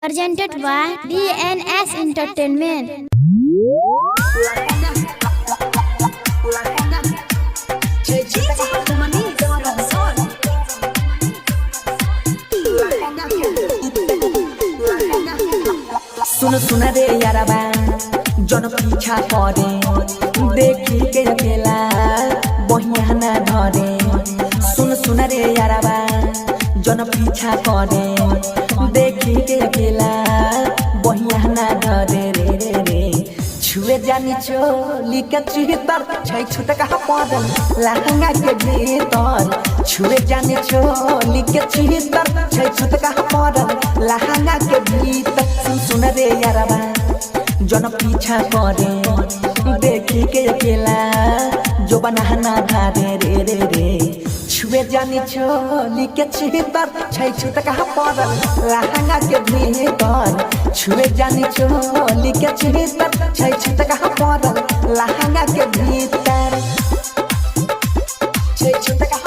Presented by DNS Entertainment. सुन सुन रे यारबा जन पीछा करे देखी के अकेला बहिया ना धरे। सुन सुन रे यारबा जन पीछा करे देखी के अकेला बहिया ना धरे रे रे रे। छुए जानी चोली के चितर छै छुटका पड़ल लहंगा के भीतर। छुए जानी चोली के चितर छै छुटका पड़ल लहंगा के भीतर। सुन सुन रे यारबा जन पीछा करे देखी के अकेला जो बनाना धारे रे रे रे। छुए जानी चोली के चितर छै छुटका पड़ल लहंगा के भीतर। छुए जानी चोली के चितर छै छुटका पड़ल लहंगा के भीतर। छै छुटका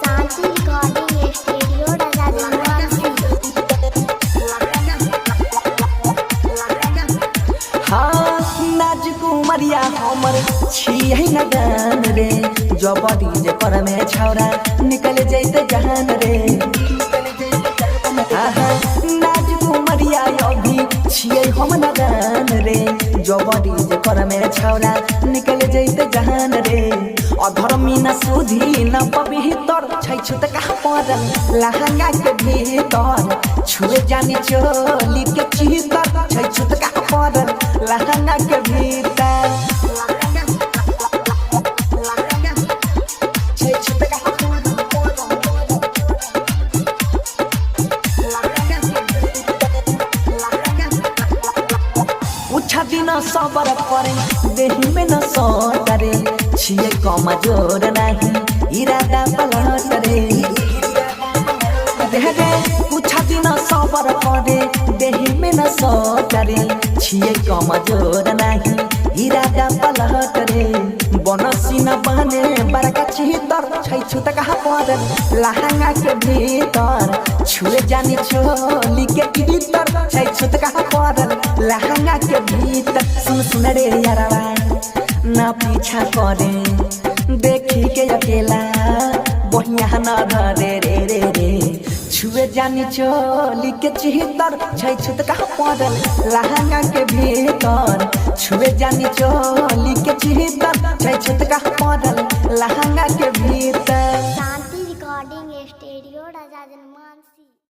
Santi Recording Studio, नाजुक उमरिया हमर छियै न जान रे। जबरी जे पर में छौरा निकल जैते जहान रे। नाजुक उमरिया अभी छियै हम न जान रे। जबरी जे पर में छौरा निकल जैते जहान रे। अधर्मी न सुधी न पवित्र छै छुटका पड़ल लहंगा के भीतर। छुए जानी चोली के चितर छै छुटका पड़ल लहंगा के भीतर। उछा दिन सबर करे देही में न सटरे। छिए कमजोर नहीं इरादा पलट रे। उछा दिन सबर करे देही में न सटरे। छिए कमजोर नहीं इरादा पलट रे। बनसी न बने बड़का चितर छै छुटका पड़ल लहंगा के भीतर। छुए जानी चोली के भीतर छै छुटका पड़ल लहंगा के भीतर। सुन सुन रे यारबा ना पीछा करे देखी के अकेला बहिया न धरे रे रे रे। छुए जानी चोली के चितर छै छुटका पड़ल लहंगा के भीतर। छुए जानी चोली के चितर छै छुटका पड़ल लहंगा के भीतर।